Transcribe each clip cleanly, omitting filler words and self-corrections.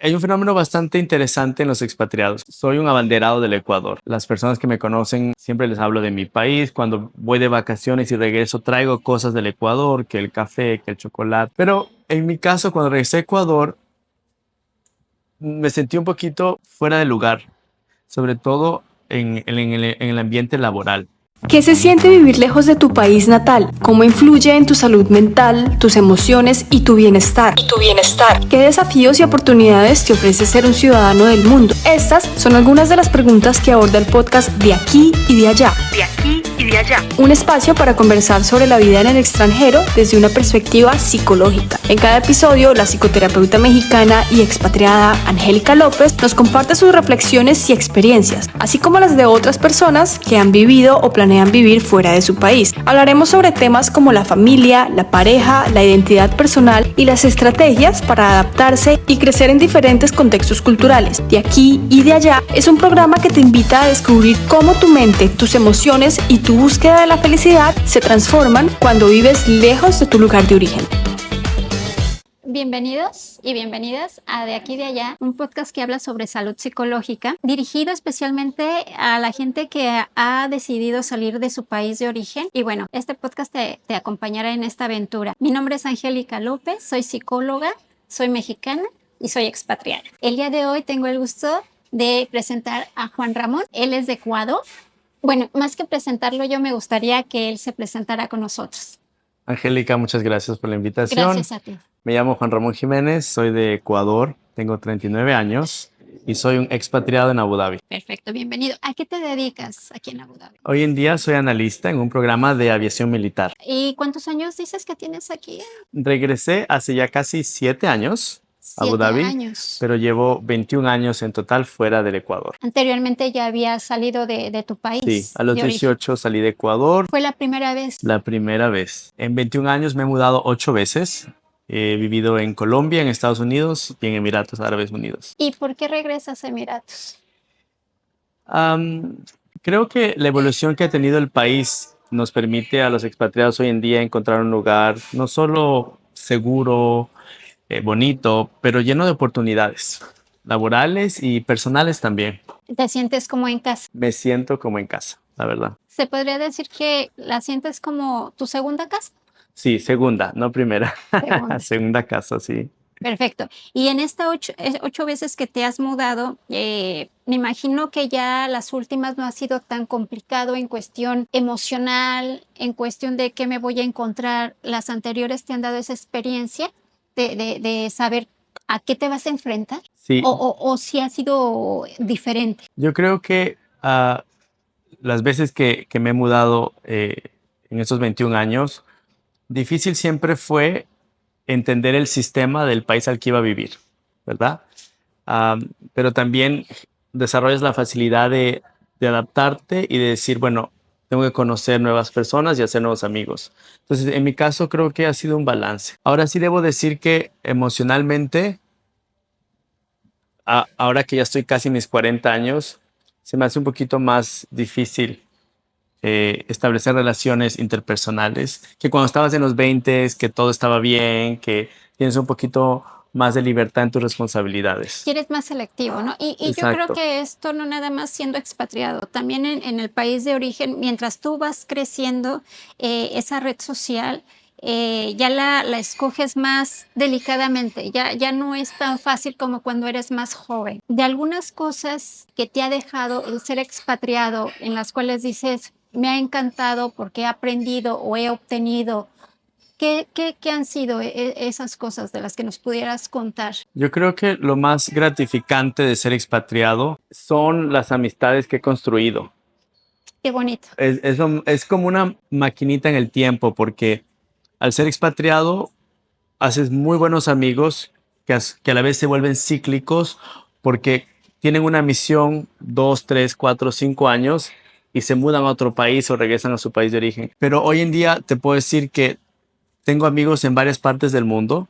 Hay un fenómeno bastante interesante en los expatriados. Soy un abanderado del Ecuador. Las personas que me conocen siempre les hablo de mi país. Cuando voy de vacaciones y regreso traigo cosas del Ecuador, que el café, que el chocolate. Pero en mi caso, cuando regresé a Ecuador, me sentí un poquito fuera de lugar, sobre todo en el ambiente laboral. ¿Qué se siente vivir lejos de tu país natal? ¿Cómo influye en tu salud mental, tus emociones y tu bienestar? ¿Qué desafíos y oportunidades te ofrece ser un ciudadano del mundo? Estas son algunas de las preguntas que aborda el podcast De Aquí y de Allá. Un espacio para conversar sobre la vida en el extranjero desde una perspectiva psicológica. En cada episodio, la psicoterapeuta mexicana y expatriada Angélica López nos comparte sus reflexiones y experiencias, así como las de otras personas que han vivido o planean vivir fuera de su país. Hablaremos sobre temas como la familia, la pareja, la identidad personal y las estrategias para adaptarse y crecer en diferentes contextos culturales. De Aquí y de Allá es un programa que te invita a descubrir cómo tu mente, tus emociones y tu búsqueda de la felicidad se transforman cuando vives lejos de tu lugar de origen. Bienvenidos y bienvenidas a De Aquí y de Allá, un podcast que habla sobre salud psicológica, dirigido especialmente a la gente que ha decidido salir de su país de origen. Y bueno, este podcast te acompañará en esta aventura. Mi nombre es Angélica López, soy psicóloga, soy mexicana y soy expatriada. El día de hoy tengo el gusto de presentar a Juan Ramón. Él es de Ecuador. Bueno, más que presentarlo, yo me gustaría que él se presentara con nosotros. Angélica, muchas gracias por la invitación. Gracias a ti. Me llamo Juan Ramón Jiménez, soy de Ecuador, tengo 39 años y soy un expatriado en Abu Dhabi. Perfecto, bienvenido. ¿A qué te dedicas aquí en Abu Dhabi? Hoy en día soy analista en un programa de aviación militar. ¿Y cuántos años dices que tienes aquí? Regresé hace ya casi 7 años a Abu Dhabi, 7 años. pero llevo 21 años en total fuera del Ecuador. Anteriormente ya habías salido de tu país. Sí, a los de origen. 18 salí de Ecuador. ¿Fue la primera vez? La primera vez. En 21 años me he mudado 8 veces. He vivido en Colombia, en Estados Unidos y en Emiratos Árabes Unidos. ¿Y por qué regresas a Emiratos? Creo que la evolución que ha tenido el país nos permite a los expatriados hoy en día encontrar un lugar no solo seguro, bonito, pero lleno de oportunidades laborales y personales también. ¿Te sientes como en casa? Me siento como en casa, la verdad. ¿Se podría decir que la sientes como tu segunda casa? Sí, segunda, no primera. Segunda. Segunda casa, sí. Perfecto. Y en estas 8 veces que te has mudado, me imagino que ya las últimas no ha sido tan complicado en cuestión emocional, en cuestión de qué me voy a encontrar. Las anteriores te han dado esa experiencia de saber a qué te vas a enfrentar. Sí. O si ha sido diferente. Yo creo que las veces que me he mudado en estos 21 años, difícil siempre fue entender el sistema del país al que iba a vivir, ¿verdad? Pero también desarrollas la facilidad de adaptarte y de decir, bueno, tengo que conocer nuevas personas y hacer nuevos amigos. Entonces, en mi caso, creo que ha sido un balance. Ahora sí debo decir que emocionalmente, ahora que ya estoy casi en mis 40 años, se me hace un poquito más difícil establecer relaciones interpersonales, que cuando estabas en los 20, que todo estaba bien, que tienes un poquito más de libertad en tus responsabilidades. Y eres más selectivo, ¿no? Y yo creo que esto no nada más siendo expatriado, también en el país de origen, mientras tú vas creciendo, esa red social, ya la escoges más delicadamente, ya no es tan fácil como cuando eres más joven. De algunas cosas que te ha dejado el ser expatriado, en las cuales dices, me ha encantado porque he aprendido o he obtenido. ¿Qué han sido esas cosas de las que nos pudieras contar? Yo creo que lo más gratificante de ser expatriado son las amistades que he construido. Qué bonito. Es como una maquinita en el tiempo, porque al ser expatriado haces muy buenos amigos que a la vez se vuelven cíclicos porque tienen una misión 2, 3, 4, 5 años y se mudan a otro país o regresan a su país de origen. Pero hoy en día te puedo decir que tengo amigos en varias partes del mundo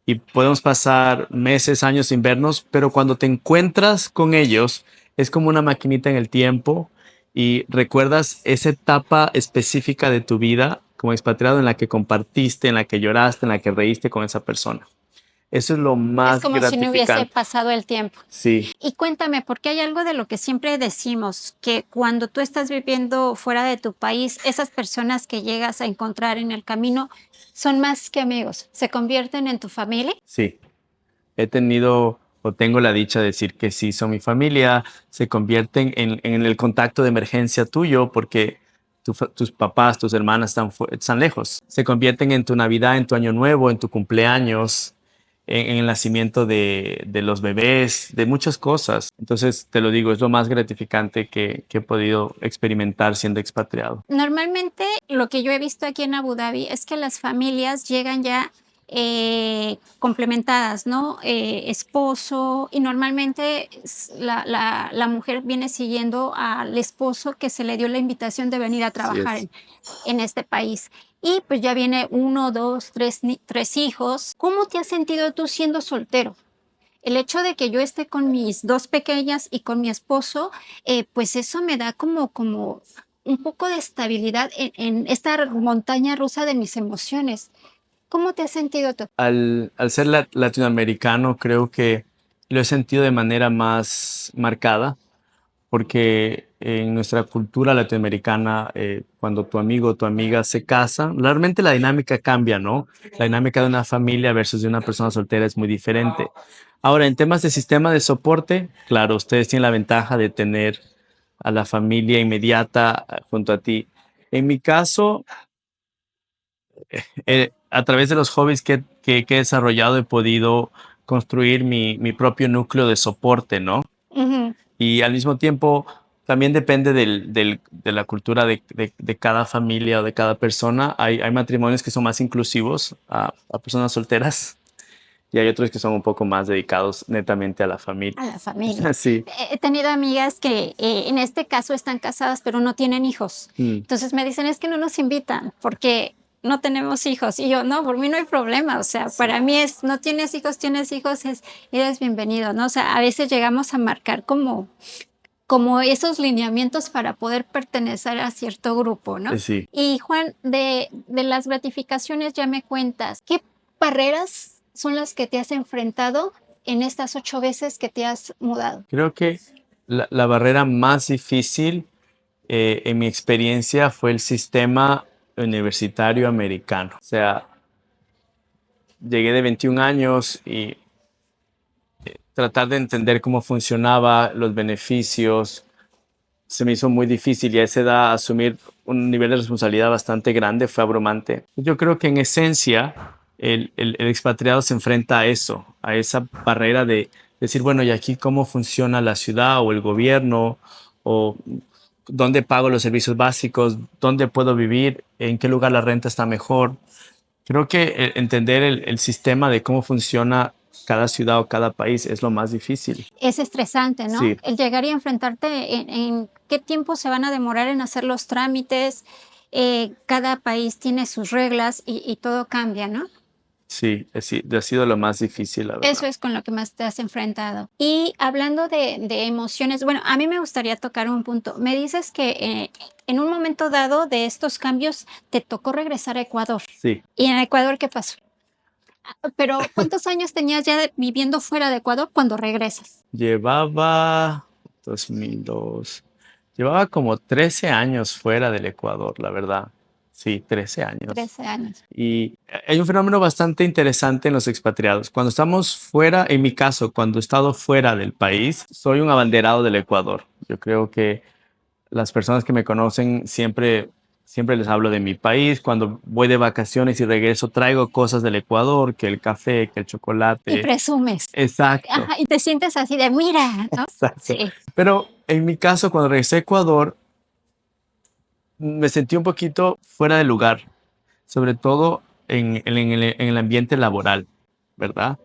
y podemos pasar meses, años sin vernos, pero cuando te encuentras con ellos es como una maquinita en el tiempo y recuerdas esa etapa específica de tu vida como expatriado en la que compartiste, en la que lloraste, en la que reíste con esa persona. Eso es lo Es más como si no hubiese gratificante. pasado el tiempo. Sí, Y cuéntame, porque hay algo de lo que siempre decimos, que cuando tú estás viviendo fuera de tu país, esas personas que llegas a encontrar en el camino son más que amigos, se convierten en tu familia. sí. He tenido o tengo la dicha de decir que sí son mi familia, se convierten en el contacto de emergencia tuyo porque tus papás, tus hermanas están lejos. Se convierten en tu Navidad, en tu Año Nuevo, en tu cumpleaños, en el nacimiento de los bebés, de muchas cosas. Entonces, te lo digo, es lo más gratificante que he podido experimentar siendo expatriado. Normalmente lo que yo he visto aquí en Abu Dhabi es que las familias llegan ya complementadas, ¿no? Esposo, y normalmente la mujer viene siguiendo al esposo que se le dio la invitación de venir a Así trabajar es. en este país. Y pues ya viene uno, dos, tres hijos. ¿Cómo te has sentido tú siendo soltero? El hecho de que yo esté con mis dos pequeñas y con mi esposo, pues eso me da como un poco de estabilidad en esta montaña rusa de mis emociones. ¿Cómo te has sentido tú? Al ser latinoamericano, creo que lo he sentido de manera más marcada, porque en nuestra cultura latinoamericana, cuando tu amigo o tu amiga se casan, realmente la dinámica cambia, ¿no? La dinámica de una familia versus de una persona soltera es muy diferente. Ahora, en temas de sistema de soporte, claro, ustedes tienen la ventaja de tener a la familia inmediata junto a ti. En mi caso, a través de los hobbies que he desarrollado, he podido construir mi propio núcleo de soporte, ¿no? Ujú. Y al mismo tiempo, también depende de la cultura de cada familia o de cada persona. Hay matrimonios que son más inclusivos a personas solteras y hay otros que son un poco más dedicados netamente a la familia. A la familia. Sí. He tenido amigas que en este caso están casadas pero no tienen hijos. Mm, Entonces me dicen, es que no nos invitan porque no tenemos hijos. Y yo, no, por mí no hay problema. O sea, sí. para mí es, no tienes hijos, eres bienvenido, ¿no? O sea, a veces llegamos a marcar como esos lineamientos para poder pertenecer a cierto grupo, ¿no? Sí. Y Juan, de las gratificaciones ya me cuentas, ¿qué barreras son las que te has enfrentado en estas 8 veces que te has mudado? Creo que la barrera más difícil en mi experiencia fue el sistema universitario americano. O sea, llegué de 21 años y tratar de entender cómo funcionaba, los beneficios, se me hizo muy difícil y a esa edad asumir un nivel de responsabilidad bastante grande fue abrumante. Yo creo que en esencia el expatriado se enfrenta a eso, a esa barrera de decir, bueno, ¿y aquí cómo funciona la ciudad o el gobierno? ¿O dónde pago los servicios básicos? ¿Dónde puedo vivir? ¿En qué lugar la renta está mejor? Creo que entender el sistema de cómo funciona cada ciudad o cada país es lo más difícil. Es estresante, ¿no? Sí, El llegar y enfrentarte en qué tiempo se van a demorar en hacer los trámites. Cada país tiene sus reglas y todo cambia, ¿no? sí, ha sido lo más difícil, la Eso verdad. es con lo que más te has enfrentado. Y hablando de emociones, bueno, a mí me gustaría tocar un punto. Me dices que en un momento dado de estos cambios te tocó regresar a Ecuador. Sí, ¿Y en Ecuador qué pasó? Pero ¿cuántos años tenías ya viviendo fuera de Ecuador cuando regresas? llevaba 2002, llevaba como 13 años fuera del Ecuador, la verdad. Sí, 13 años. 13 años. Y hay un fenómeno bastante interesante en los expatriados. Cuando estamos fuera, en mi caso, cuando he estado fuera del país, soy un abanderado del Ecuador. Yo creo que las personas que me conocen siempre les hablo de mi país. Cuando voy de vacaciones y regreso, traigo cosas del Ecuador, que el café, que el Y chocolate. presumes. Exacto, Ajá, y te sientes así de, mira, ¿no? exacto. Sí. Pero en mi caso, cuando regresé a Ecuador, me sentí un poquito fuera de lugar, sobre todo en el ambiente laboral, ¿verdad?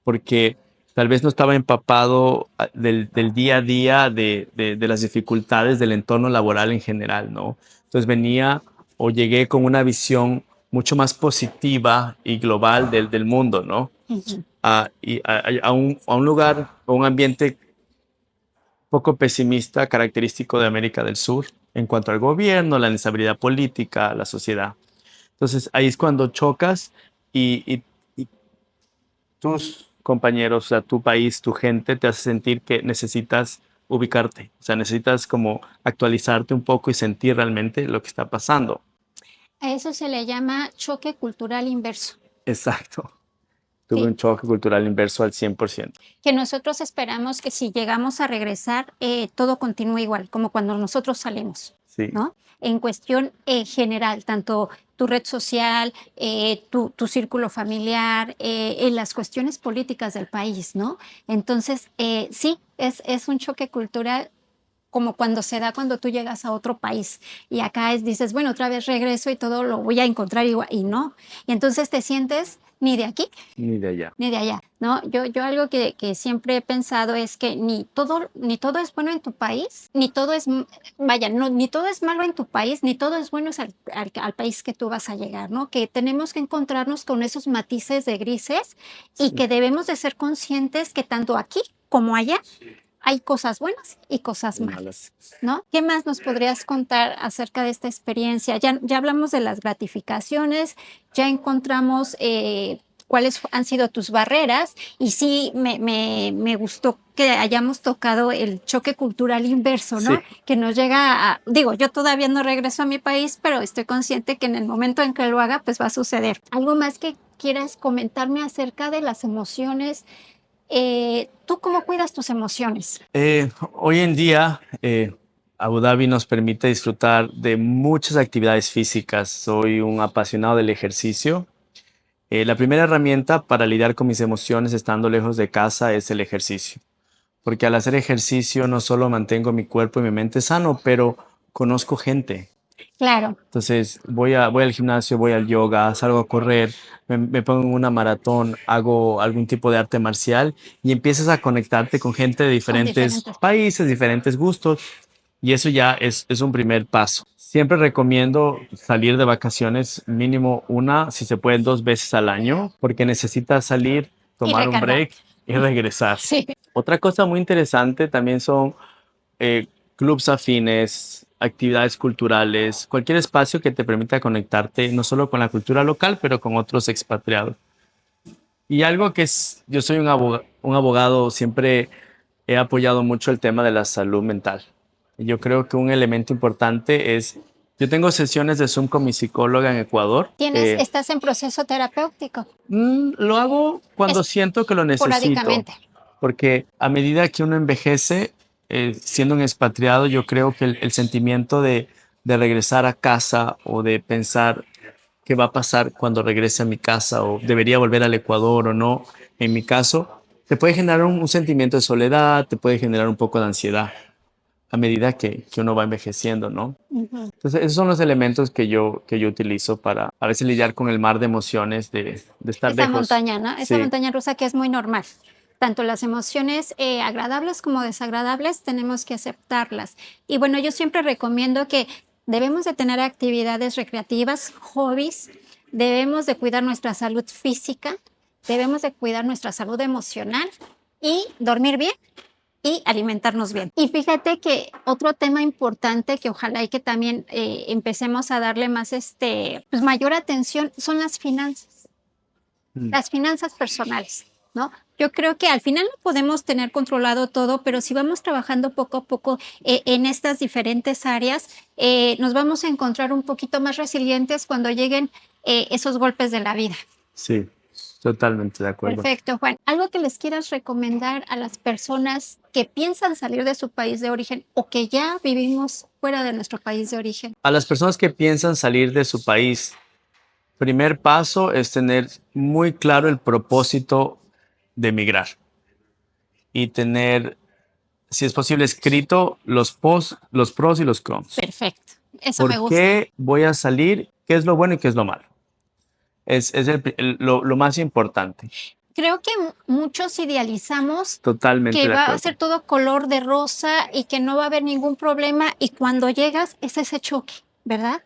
Porque tal vez no estaba empapado del día a día de las dificultades del entorno laboral en general, ¿no? Entonces venía o llegué con una visión mucho más positiva y global del mundo, ¿no? Ujú. A un lugar o un ambiente poco pesimista, característico de América del Sur, en cuanto al gobierno, la inestabilidad política, la sociedad. Entonces ahí es cuando chocas y tus compañeros, o sea, tu país, tu gente, te hace sentir que necesitas ubicarte, o sea, necesitas como actualizarte un poco y sentir realmente lo que está pasando. A eso se le llama choque cultural inverso. Exacto. Tuve Sí, un choque cultural inverso al 100%. que nosotros esperamos que si llegamos a regresar, todo continúe igual, como cuando nosotros salimos, Sí. ¿no? En cuestión general, tanto tu red social, tu círculo familiar, en las cuestiones políticas del país, ¿no? Entonces, sí, es un choque cultural como cuando se da cuando tú llegas a otro país y acá dices, bueno, otra vez regreso y todo lo voy a encontrar igual, y no. Y entonces te sientes ni de aquí Ni de allá. ni de allá, ¿no? Yo algo que siempre he pensado es que ni todo es bueno en tu país, ni todo es, vaya, no, ni todo es malo en tu país, ni todo es bueno al país que tú vas a llegar, ¿no? Que tenemos que encontrarnos con esos matices de grises y Sí. que debemos de ser conscientes que tanto aquí como allá hay cosas buenas y cosas Y malas, malas. ¿no? ¿Qué más nos podrías contar acerca de esta experiencia? Ya hablamos de las gratificaciones, ya encontramos cuáles han sido tus barreras y sí me gustó que hayamos tocado el choque cultural inverso, Sí. ¿no? Que nos llega a, digo, yo todavía no regreso a mi país, pero estoy consciente que en el momento en que lo haga, pues va a suceder. ¿Algo más que quieras comentarme acerca de las emociones? ¿Tú cómo cuidas tus emociones? Hoy en día, Abu Dhabi nos permite disfrutar de muchas actividades físicas. Soy un apasionado del ejercicio. La primera herramienta para lidiar con mis emociones estando lejos de casa es el ejercicio. Porque al hacer ejercicio no solo mantengo mi cuerpo y mi mente sano, pero conozco gente. Claro, Entonces voy al gimnasio, voy al yoga, salgo a correr, me pongo en una maratón, hago algún tipo de arte marcial y empiezas a conectarte con gente de con diferentes diferentes. países, diferentes gustos y eso ya es un primer paso. Siempre recomiendo salir de vacaciones mínimo una, si se puede, 2 veces al año, porque necesitas salir, Y tomar un recargar. break y regresar. Sí. Otra cosa muy interesante también son eh, clubs afines, actividades culturales, cualquier espacio que te permita conectarte no solo con la cultura local, pero con otros expatriados. Y algo que es, yo soy un abogado, siempre he apoyado mucho el tema de la salud mental. Yo creo que un elemento importante es, yo tengo sesiones de Zoom con mi psicóloga en Ecuador. Estás en proceso terapéutico, Lo hago cuando siento que lo necesito, esporádicamente. porque a medida que uno envejece, siendo un expatriado, yo creo que el sentimiento de regresar a casa o de pensar qué va a pasar cuando regrese a mi casa o debería volver al Ecuador o no, en mi caso, te puede generar un sentimiento de soledad, te puede generar un poco de ansiedad a medida que uno va envejeciendo, ¿no? Ujú. Entonces, esos son los elementos que yo utilizo para a veces lidiar con el mar de emociones de estar Esta lejos. montaña, ¿no? Esta Sí, montaña rusa que es muy normal. Tanto las emociones agradables como desagradables tenemos que aceptarlas. Y bueno, yo siempre recomiendo que debemos de tener actividades recreativas, hobbies, debemos de cuidar nuestra salud física, debemos de cuidar nuestra salud emocional y dormir bien y alimentarnos bien. Y fíjate que otro tema importante que ojalá y que también empecemos a darle más, pues mayor atención son mm, las finanzas personales, ¿no? Yo creo que al final no podemos tener controlado todo, pero si vamos trabajando poco a poco en estas diferentes áreas, nos vamos a encontrar un poquito más resilientes cuando lleguen esos golpes de la vida. sí, totalmente de acuerdo. Perfecto, Juan. ¿Algo que les quieras recomendar a las personas que piensan salir de su país de origen o que ya vivimos fuera de nuestro país de origen? A las personas que piensan salir de su país, primer paso es tener muy claro el propósito de emigrar y tener, si es posible, escrito los pros y los cons. Perfecto. Eso me ¿Por gusta. qué voy a salir? ¿Qué es lo bueno y qué es lo malo? Es lo más importante. Creo que muchos idealizamos Totalmente que de va a acuerdo. ser todo color de rosa y que no va a haber ningún problema y cuando llegas es ese choque, ¿verdad?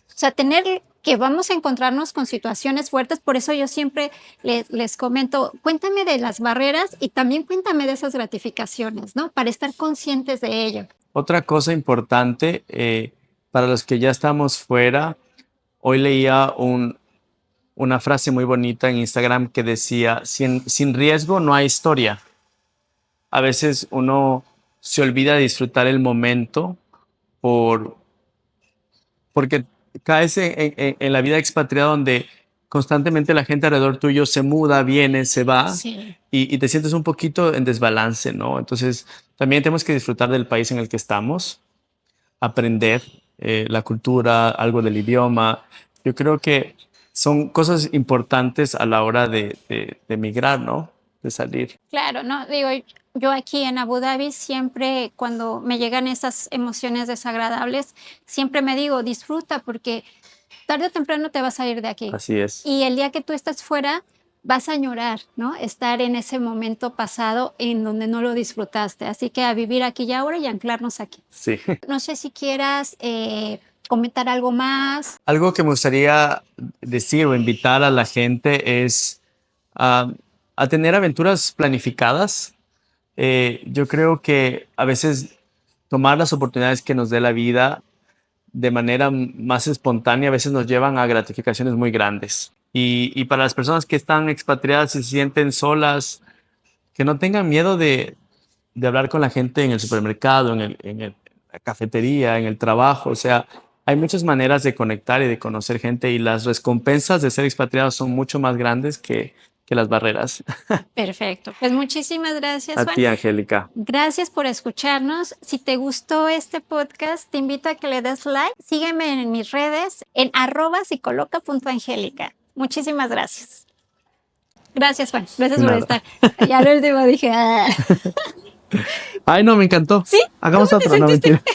O sea, tener que vamos a encontrarnos con situaciones fuertes, por eso yo siempre les comento, cuéntame de las barreras y también cuéntame de esas gratificaciones, ¿no? Para estar conscientes de ello. Otra cosa importante para los que ya estamos fuera, hoy leía una frase muy bonita en Instagram que decía, sin riesgo no hay historia. A veces uno se olvida de disfrutar el momento por, porque caes en la vida expatriada donde constantemente la gente alrededor tuyo se muda, viene, se va Sí. y te sientes un poquito en desbalance, ¿no? Entonces, también tenemos que disfrutar del país en el que estamos, aprender la cultura, algo del idioma. Yo creo que son cosas importantes a la hora de emigrar, ¿no? De salir. Claro, no, digo, yo aquí en Abu Dhabi siempre cuando me llegan esas emociones desagradables, siempre me digo, disfruta porque tarde o temprano te vas a ir de aquí. Así es. Y el día que tú estés fuera, vas a añorar, ¿no? Estar en ese momento pasado en donde no lo disfrutaste. Así que a vivir aquí y ahora y anclarnos aquí. Sí. No sé si quieras comentar algo más. Algo que me gustaría decir o invitar a la gente es a tener aventuras planificadas. Yo creo que a veces tomar las oportunidades que nos dé la vida de manera más espontánea a veces nos llevan a gratificaciones muy grandes. Y para las personas que están expatriadas y se sienten solas, que no tengan miedo de hablar con la gente en el supermercado, la cafetería, en el trabajo. O sea, hay muchas maneras de conectar y de conocer gente y las recompensas de ser expatriados son mucho más grandes que las barreras. Perfecto. Pues muchísimas gracias, A Juan. ti, Angélica. Gracias por escucharnos. Si te gustó este podcast, te invito a que le des like. Sígueme en mis redes en @psicoloca.angélica. Muchísimas gracias. Gracias, Juan. Gracias por Nada. estar. Ya lo último dije. Ay, no, me encantó. ¿Sí? Hagamos ¿Cómo te otro, no, sentiste? mentira.